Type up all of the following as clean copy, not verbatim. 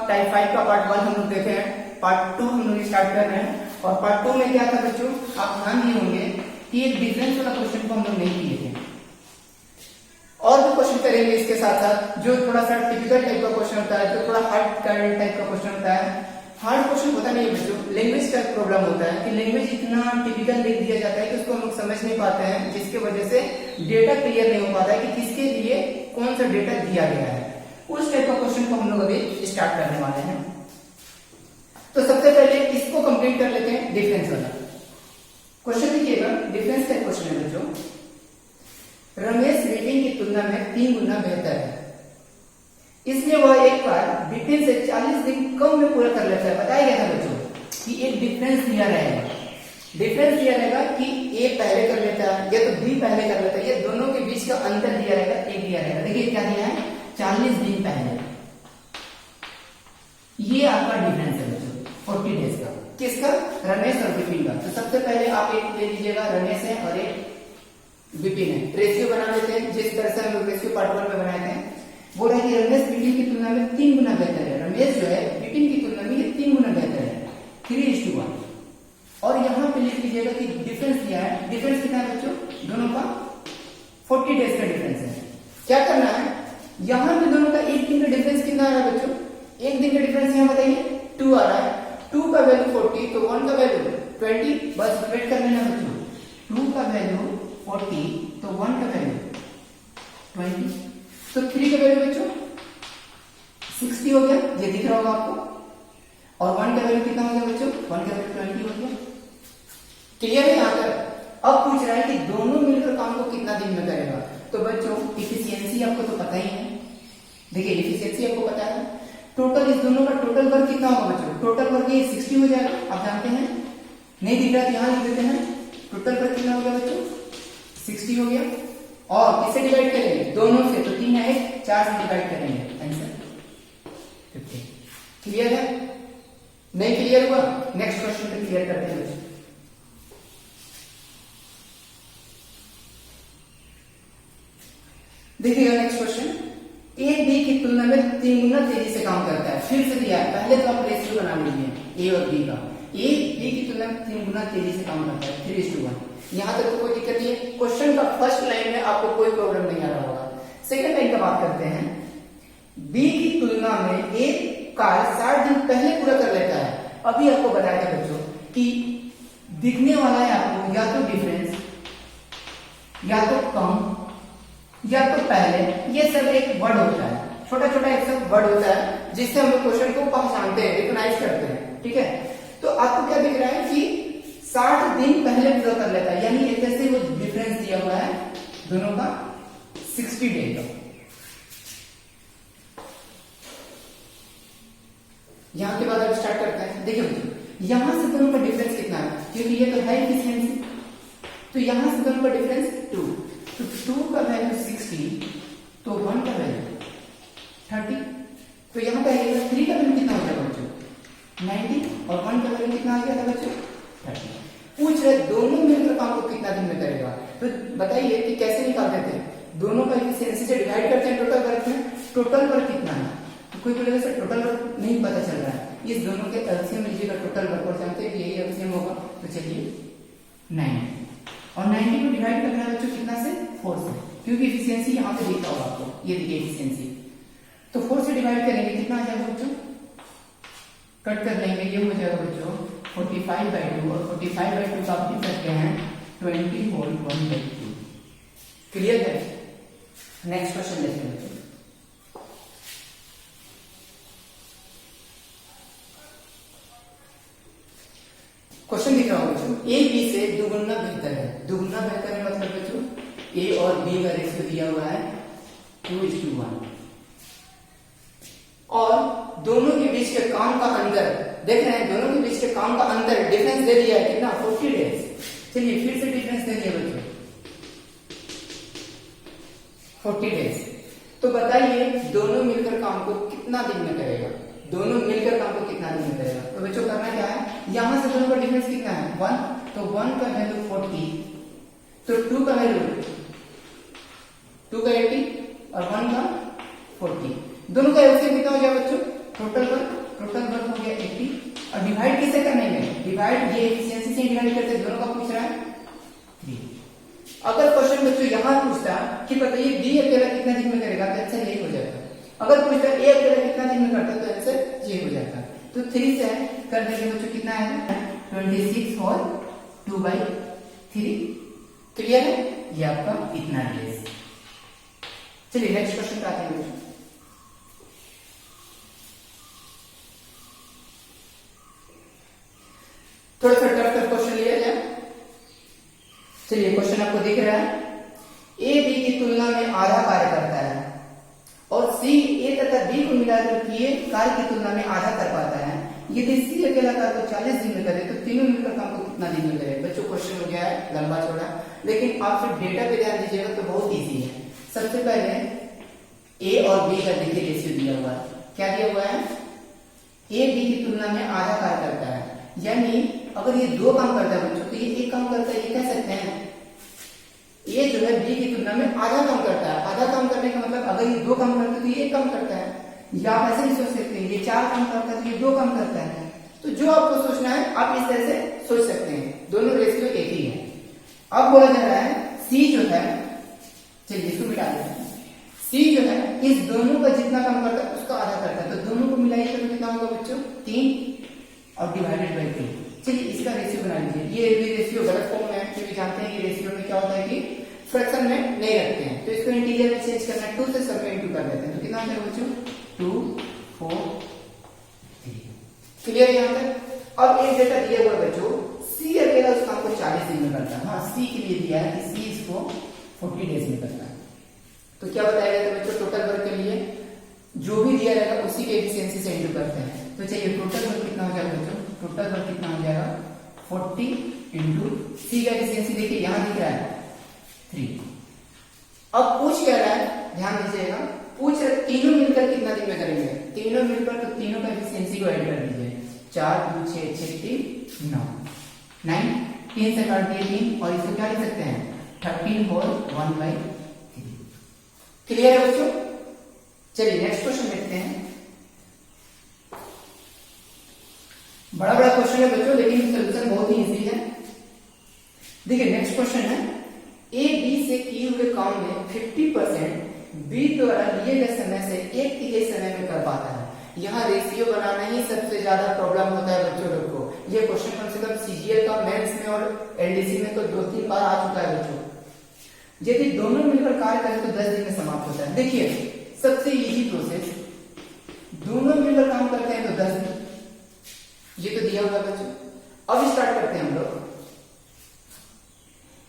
Type 5 का part 1 हम लोग देखे हैं, पार्ट 2 हम लोग स्टार्ट कर रहे हैं। और पार्ट 2 में क्या था बच्चों, आप ध्यान दिए होंगे कि एक डिफरेंस वाला क्वेश्चन को हम लोग नहीं किए थे, और भी क्वेश्चन करेंगे इसके साथ साथ, जो थोड़ा सा टिपिकल टाइप का क्वेश्चन होता है, जो थोड़ा हार्ड टाइप का क्वेश्चन होता है। हार्ड क्वेश्चन होता नहीं है बच्चों, लैंग्वेज का प्रॉब्लम होता है कि लैंग्वेज इतना टिपिकल लिख दिया जाता है कि उसको हम लोग समझ नहीं पाते हैं, जिसके वजह से डेटा क्लियर नहीं हो पाता है कि किसके लिए कौन सा डेटा दिया गया है। उस टाइप का क्वेश्चन को हम लोग अभी स्टार्ट करने वाले हैं। तो सबसे पहले इसको कंप्लीट कर लेते हैं, डिफरेंस वाला क्वेश्चन। देखिएगा, डिफरेंस का क्वेश्चन है बच्चों, रमेश विपिन की तुलना में 3 गुना बेहतर है, इसलिए वह एक बार विपिन से 40 दिन कम में पूरा कर लेता है। बताया गया था बच्चों कि एक डिफरेंस दिया रहेगा, डिफरेंस दिया रहेगा कि ए पहले कर लेता है या तो बी पहले कर लेता है, ये दोनों के बीच का अंतर दिया रहेगा, एक दिया रहेगा। देखिए क्या दिया है, 40 दिन पहले, ये आपका डिफरेंस है बच्चों 40 डेज का। किसका, रमेश और विपिन का। तो सबसे पहले आप एक ले लीजिएगा, रमेश है और एक विपिन है। रेशियो बना लेते हैं जिस तरह से हम लोग रेशियो पार्ट 1 में बनाए थे। बोल रहा है कि रमेश विपिन की तुलना में 3 गुना बेहतर है। रमेश जो है विपिन की तुलना में ये 3 गुना बेहतर है, 3:1। और यहाँ पे लिख लीजिएगा कि डिफरेंस दिया है, डिफरेंस कितना है बच्चों, दोनों का 40 डेज का डिफरेंस है। क्या करना है, यहाँ पे दोनों का एक दिन का डिफरेंस कितना आ रहा है बच्चों, एक दिन का डिफरेंस यहाँ बताइए 2 आ रहा है। 2 का वैल्यू 40 तो 1 का वैल्यू 20, बस डिवाइड कर लेना बच्चों। 2 का वैल्यू 40 तो 1 का वैल्यू 20, तो 3 का वैल्यू बच्चों 60 हो गया, ये दिख रहा होगा आपको। और 1 का वैल्यू कितना हो गया बच्चों, 1 का वैल्यू 20 हो गया। क्लियर है यहाँ तक। अब पूछ रहा है कि दोनों मिलकर काम को कितना दिन में करेगा। तो बच्चों इफिशियंसी आपको तो पता ही है, देखिए इफिशियंसी आपको पता है, टोटल इस दोनों का टोटल वर्क कितना होगा बच्चों, टोटल वर्क ये 60 हो जाएगा। आप जानते हैं, नहीं दिख रहा तो यहाँ लिख देते हैं, टोटल वर्क कितना हो गया बच्चों 60 हो गया। और किसे डिवाइड करेंगे, दोनों से, तो 3 है 4 से डिवाइड करेंगे, आंसर 50। क्लियर है, नहीं क्लियर हुआ, नेक्स्ट क्वेश्चन पे क्लियर करते हैं बच्चों। देखिएगा नेक्स्ट क्वेश्चन, ए बी की तुलना में 3 गुना तेजी से काम करता है। फिर से दिया है, पहले तो आप रेशियो बना लीजिए ए और बी का। ए बी की तुलना में 3 गुना तेजी से काम करता है, 3:1। यहां तक तो कोई दिक्कत नहीं है। क्वेश्चन का फर्स्ट लाइन में आपको कोई प्रॉब्लम नहीं आ रहा होगा। सेकंड लाइन का बात करते हैं, बी की तुलना में ए कार्य 60 दिन पहले पूरा कर लेता है। अभी आपको बताया था बच्चों कि दिखने वाला है आपको या तो डिफरेंस, या तो कम, या तो पहले, ये सब एक वर्ड होता है, छोटा छोटा एक सब वर्ड होता है जिससे हम लोग क्वेश्चन को पहचानते हैं, रिकॉग्नाइज करते हैं। ठीक है, तो आपको क्या दिख रहा है कि 60 दिन पहले पूरा कर लेता है, यानी एक तरह से वो डिफरेंस दिया हुआ है दोनों का 60 डे का। यहां के बाद अब स्टार्ट करते हैं। देखिए यहां से दोनों का डिफरेंस कितना है, क्योंकि ये तो है इफिशियंसी, तो यहां से दोनों का डिफरेंस 2, तो 2 का वैल्यू 60 तो 1 का वैल्यू 30, तो यहां पे 3 का वैल्यू कितना हो जाएगा बच्चों 90, और 1 का वैल्यू कितना आ गया था बच्चों 30। पूछ रहे दोनों मिलकर काम को कितना दिन में करेगा, तो बताइए कि कैसे निकालते थे, दोनों का इफिशियंसी से डिवाइड करते हैं टोटल वर्क में, टोटल वर्क कितना है। तो कोई बोलेगा सर टोटल वर्क नहीं पता चल रहा है, इस दोनों के एलसीएम लीजिएगा टोटल वर्क, और जानते हैं यही एलसीएम होगा, तो चलिए 90, और 90 को डिवाइड करना है बच्चों कितना से 4 से, क्योंकि इफिशियंसी यहाँ पे दिखता होगा आपको, ये देखिए इफिशियंसी, तो 4 से डिवाइड करेंगे कितना आ जाएगा बच्चों, कट कर लेंगे, ये हो जाएगा बच्चों 45/2, और 45/2 का आप लिख सकते हैं 20 होल 1/2। क्लियर है, नेक्स्ट क्वेश्चन देखते हैं। क्वेश्चन दिख रहा होगा बच्चों, ए बी से 2 गुना बेहतर है। 2 गुना बेहतर है मतलब बच्चों ए और बी का रेशियो दिया हुआ है 2:1, और दोनों के बीच के काम का अंतर देख रहे हैं, दोनों के बीच के काम का अंतर डिफरेंस दे दिया है कितना 40 डेज। चलिए फिर से डिफरेंस दे दिया बच्चों 40 डेज, तो बताइए दोनों मिलकर काम को कितना दिन में करेगा, दोनों मिलकर काम को कितना दिन में करेगा। तो बच्चों करना क्या है, यहां से दोनों का डिफरेंस कितना है 1, तो 1 का वैल्यू 40, तो 2 का वैल्यू 2 का 80 और 1 का 40, दोनों का एलसीएम कितना हो गया बच्चों, टोटल वर्क टोटल वर्क हो गया 80 और डिवाइड किसे करने में, डिवाइड ये एफिशिएंसी से डिवाइड करते दोनों का पूछ रहा है 3। अगर क्वेश्चन बच्चों यहां पूछता कि बताइए बी अकेला कितना दिन में करेगा तो आंसर यही हो जाता। अगर पूछता ए अकेला कितना दिन में करता तो आंसर ये हो जाता। तो 3 से कर देंगे बच्चों कितना आएगा 26 और 2/3। क्लियर है, ये आपका इतना डेज। चलिए नेक्स्ट क्वेश्चन पे आते हैं बच्चों। थोड़ा सा टफ क्वेश्चन लिया जाए। चलिए क्वेश्चन आपको दिख रहा है, ए बी की तुलना में आधा कार्य करता है और सी ए तथा बी को मिलाकर किए कार्य की तुलना में आधा कर पाता है। यदि सी अकेला कार्य को 40 दिन में करे तो तीनों मिलकर काम को कितना दिन में करे। बच्चों क्वेश्चन हो गया है लंबा चौड़ा, लेकिन आप सिर्फ डेटा पे ध्यान दीजिएगा तो बहुत इजी है। सबसे पहले ए और बी का देखिए रेशियो दिया हुआ है। क्या दिया हुआ है, ए बी की तुलना में आधा कार्य करता है, यानी अगर ये 2 काम करता है बच्चों तो ये 1 काम करता है, ये कह सकते हैं ये जो है बी की तुलना में आधा काम करता है। आधा काम करने का मतलब अगर ये 2 काम करता है तो ये 1 काम करता है, या आप ऐसे नहीं सोच सकते ये 4 काम करता है तो ये 2 काम करता है। तो जो आपको सोचना है आप इस तरह से सोच सकते हैं, दोनों रेशियो एक ही है। अब बोला जा रहा है सी जो है, चलिए इसको मिटा देते हैं, सी जो है इस दोनों का जितना काम करता है उसका आधा करता है, तो दोनों को मिलाइए तो कितना होगा बच्चों 3 और डिवाइडेड बाई 3। चलिए इसका रेशियो बना लीजिए। ये भी रेशियो गलत फॉर्म में है क्योंकि जानते हैं कि रेशियो में क्या होता है कि फ्रैक्शन में नहीं रखते हैं, तो इसको इंटीजर में चेंज करना है, 2 से सब इंटू कर देते हैं तो कितना होगा बच्चों 2 4 3। क्लियर है यहाँ तक। अब एक डेटा दिया हुआ बच्चों सी अकेला उस काम को 40 दिन में करता है। हाँ सी के लिए दिया है कि सी इसको 40 डेज में करता है। तो क्या बताया गया था बच्चों, टोटल वर्क के लिए जो भी दिया रहेगा उसी के एफिशिएंसी से इंटू करते हैं। तो चलिए टोटल वर्क कितना हो जाएगा बच्चों, टोटल वर्क कितना हो जाएगा 40 इंटू सी का एफिशिएंसी देखिए यहां दिख रहा है 3। अब पूछ क्या रहा है, ध्यान दीजिएगा, पूछ तीनों मिलकर कितना दिन में करेंगे। तीनों मिलकर तो तीनों का एफिशिएंसी को ऐड कर दीजिए, 4 2 6 6 3 9 9 3 से काट दिए 3 और इसको क्या लिख सकते हैं 13 और 1/3। क्लियर है बच्चों। चलिए नेक्स्ट क्वेश्चन देखते हैं। बड़ा बड़ा क्वेश्चन है बच्चों लेकिन सोल्यूशन बहुत ही इजी है। देखिए नेक्स्ट क्वेश्चन है, ए बी से किए हुए काम में 50% बी द्वारा लिए गए समय से 1/3 समय में कर पाता है। यहाँ रेशियो बनाना ही सबसे ज्यादा प्रॉब्लम होता है बच्चों लोग को। ये क्वेश्चन कम से कम सीजीएल का मेंस में और एलडीसी में तो 2-3 बार आ चुका है बच्चों। यदि दोनों मिलकर कार्य करें तो 10 दिन में समाप्त होता है। देखिए सबसे इजी प्रोसेस, दोनों मिलकर काम करते हैं तो 10 दिन, ये तो दिया हुआ बच्चों। अब स्टार्ट करते हैं हम लोग।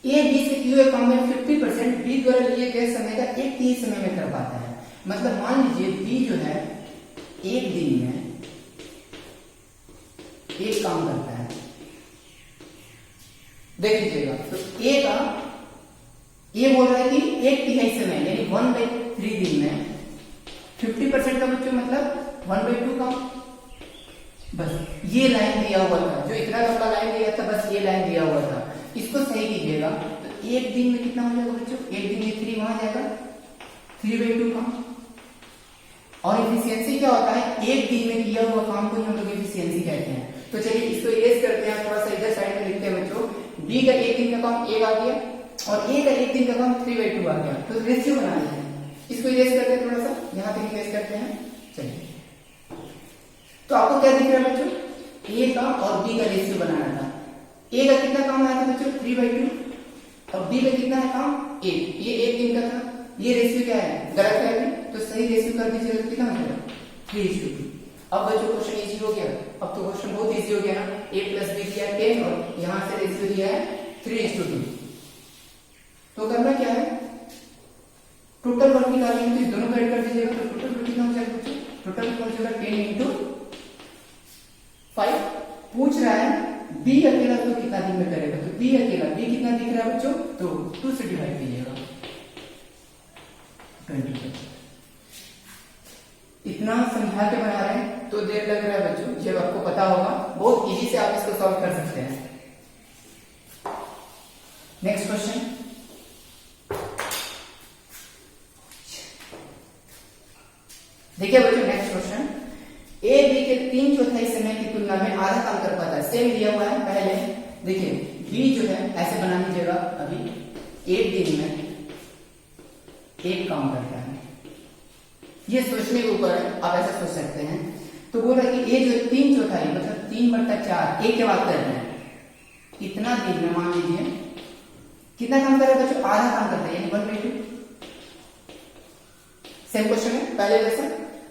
ए बी से किए हुए काम में 50% बी द्वारा लिए गए समय का 1/3 समय में कर पाता है। मतलब मान लीजिए बी जो है एक दिन में एक काम करता है, देख लीजिएगा। तो ए का ये बोल रहा है कि 1/3 समय यानी 1/3 दिन में 50% का बच्चों मतलब 1/2 काम। बस ये लाइन दिया हुआ था, जो इतना लंबा लाइन दिया था बस ये लाइन दिया हुआ था, इसको सही कीजिएगा। तो एक दिन में कितना हो जाएगा बच्चों, एक दिन में 3 वहां जाएगा 3/2 काम। और एफिशिएंसी क्या होता है, एक दिन में किया हुआ काम को हम लोग एफिशिएंसी कहते हैं। तो चलिए इसको इरेज करते हैं, थोड़ा सा इधर साइड में लिखते हैं बच्चों। बी का एक दिन का काम 1 आ गया और ए का एक दिन का काम 3/2 आ गया, तो रेशियो बना लेते हैं। इसको इरेज करते हैं, थोड़ा सा यहां तक इरेज करते हैं। चलिए तो आपको क्या दिख रहा है बच्चों, ए का और बी का रेशियो बनाना था। ए का कितना काम आया था बच्चों 3/2 और बी का कितना है काम 1। ये एक दिन का था, ये रेशियो क्या है गलत है अभी, तो सही रेशियो कर दीजिएगा तो कितना हो जाएगा 3:2। अब बच्चों क्वेश्चन इजी हो गया। अब तो क्वेश्चन बहुत इजी हो गया ना, a + b दिया है 10 और यहां से रेशियो दिया है 3:2। तो करना क्या है, टोटल वर्क निकालेंगे तो इस दोनों को ऐड कर दीजिएगा तो टोटल वर्क कितना हो जाएगा बच्चों, टोटल वर्क हो जाएगा 10 × 5। पूछ रहा है बी अकेला तो कितना दिन में करेगा, तो बी अकेला, बी कितना दिख रहा है बच्चों, तो 2 से डिवाइड कीजिएगा 20। इतना समझा के बना रहे हैं तो देर लग रहा है बच्चों, जब आपको पता होगा बहुत इजी से आप इसको सॉल्व कर सकते हैं। नेक्स्ट क्वेश्चन, देखिए बच्चों नेक्स्ट क्वेश्चन, ए बी के 3/4 समय की तुलना में आधा काम कर पाता है। सेम दिया हुआ है पहले, देखिए बी जो है ऐसे बना लीजिएगा, अभी 1 दिन में 1 काम करता है। ये सोचने के ऊपर है, आप ऐसा सोच सकते हैं। तो बोल रहा है कि ये जो 3/4 मतलब 3/4 एक के बाद कर रहे हैं, इतना दिन में मान लीजिए कितना काम कर रहा है बच्चों, आधा काम करता है, यानी 1/2। सेम क्वेश्चन है पहले जैसा।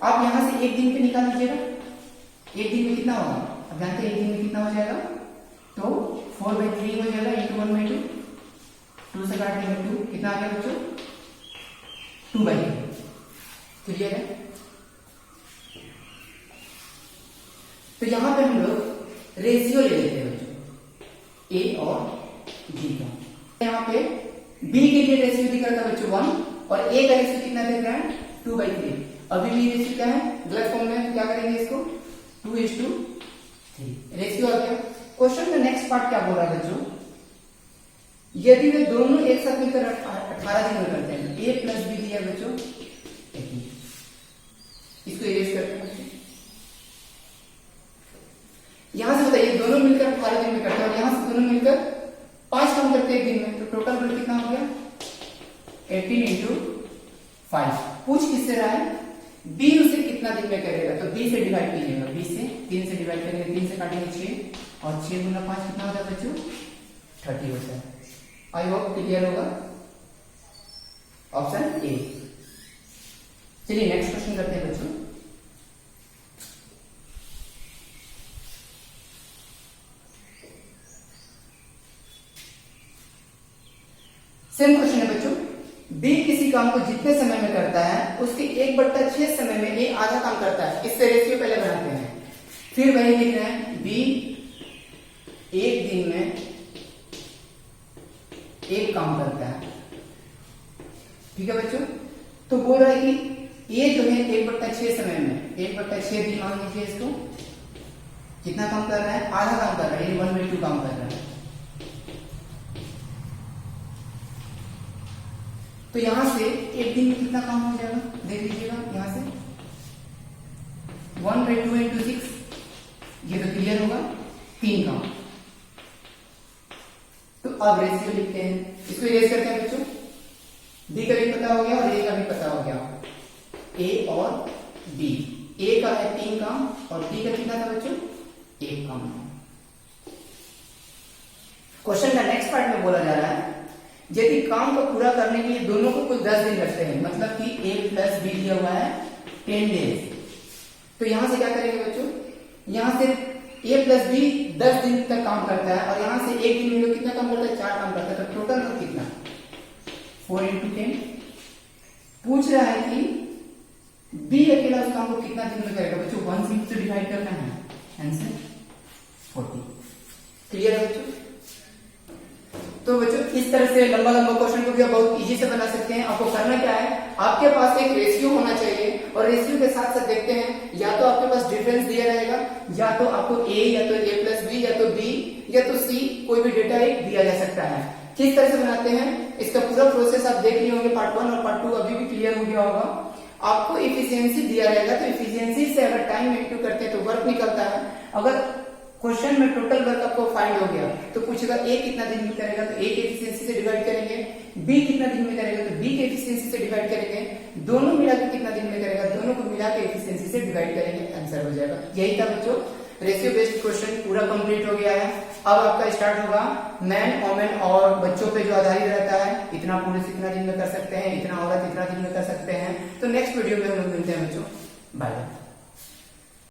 आप यहां से 1 दिन पे निकाल लीजिएगा, 1 दिन में कितना होगा, अब जानते हैं 1 दिन में कितना हो जाएगा, तो 4/3 हो जाएगा इंटू 1/2, 2 से काट देंगे 2, कितना आ गया बच्चों 2/2। क्लियर है। तो यहां पे हम लोग रेशियो ले लेते हैं बच्चों, ए और बी का। यहां पे बी के लिए रेशियो दिख रहा था बच्चों 1 और ए का रेशियो कितना दिख रहा है 2/3। अभी भी रेशियो क्या है, गलत फॉर्म में क्या करेंगे इसको 2:3 रेशियो आ गया। क्वेश्चन का नेक्स्ट पार्ट क्या बोल रहा है बच्चों, यदि वे दोनों एक साथ मिलकर 18 दिन में करते हैं, ए प्लस बी दिया बच्चों 18, इसको इरेज करते हैं। यहां से बताइए दोनों मिलकर 18 दिन में करते हैं और यहां से दोनों मिलकर 5 काम करते हैं एक दिन में, तो टोटल बिल कितना हो गया 18 इंटू 5। पूछ किससे रहा है, बी उसे कितना दिन में करेगा, तो बी से डिवाइड कीजिएगा, बी से 3 से डिवाइड करेंगे, 3 से काटेंगे 6 और 6 गुना 5 कितना होता है बच्चों 30 होता है। आई होप क्लियर होगा, ऑप्शन ए। चलिए नेक्स्ट क्वेश्चन करते हैं बच्चों। सेम क्वेश्चन है बच्चों, बी किसी काम को जितने समय में करता है उसके 1/6 समय में ए आधा काम करता है। इससे रेशियो पहले बनाते हैं, फिर वही लिख रहे हैं बी 1 दिन में 1 काम करता है। ठीक है बच्चों, तो बोल रहा है कि ये जो है 1/6 समय में 1/6 दिन मान लीजिए इसको, कितना काम कर रहा है, आधा काम कर रहा है, 1/2 काम कर रहा है। तो यहां से एक दिन में कितना काम हो जाएगा, देख लीजिएगा यहां से 1/2 इंटू 6, ये तो क्लियर होगा 3 काम। तो अब रेशियो लिखते हैं, इसको इरेज करते हैं बच्चों, बी का भी पता हो गया और ए का भी पता हो गया, ए और बी। ए का है 3 काम और बी का कितना था बच्चों 1 काम। क्वेश्चन का नेक्स्ट पार्ट में बोला जा रहा है, यदि काम को पूरा करने के लिए दोनों को कुल 10 दिन लगते हैं, मतलब कि ए प्लस बी दिया हुआ है 10 डेज, तो यहां से क्या करेंगे बच्चों, यहां से ए प्लस बी 10 दिन तक काम करता है और यहां से एक दिन में लोग कितना काम करता है 4 काम करता है, तो टोटल में कितना 4 इंटू 10। पूछ रहा है कि बी अकेला उस काम को कितना दिन में करेगा बच्चों, 1 से डिवाइड करना है, आंसर 40। क्लियर है बच्चों। तो बच्चों इस तरह से लंबा लंबा क्वेश्चन को भी आप बहुत इजी से बना सकते हैं। आपको करना क्या है, आपके पास एक रेशियो होना चाहिए और रेशियो के साथ साथ देखते हैं या तो आपके पास डिफरेंस दिया रहेगा, या तो आपको ए या तो ए प्लस बी या तो बी या तो सी कोई भी डेटा एक दिया जा सकता है। किस तरह से बनाते हैं इसका पूरा प्रोसेस आप देख लिए होंगे, पार्ट 1 और पार्ट 2 अभी भी क्लियर हो गया होगा। आपको इफिशियंसी दिया रहेगा, तो इफिशियंसी से अगर टाइम इंटू करते हैं तो वर्क निकलता है। अगर क्वेश्चन में टोटल वर्क आपको फाइंड हो गया तो पूछेगा ए कितना दिन में करेगा, तो ए की एफिशिएंसी से डिवाइड करेंगे, बी कितना दिन में करेगा तो बी की एफिशिएंसी से डिवाइड करेंगे, दोनों मिला के कितना दिन में करेगा, दोनों को मिला के एफिशिएंसी से डिवाइड करेंगे, आंसर हो जाएगा। यही था बच्चों, रेशियो बेस्ड क्वेश्चन पूरा कंप्लीट हो गया है। अब आपका स्टार्ट होगा मैन वोमेन और बच्चों पे जो आधारित रहता है, इतना पुरुष इतना दिन में कर सकते हैं, इतना औरत इतना दिन में कर सकते हैं। तो नेक्स्ट वीडियो में हम लोग मिलते हैं बच्चों, बाय।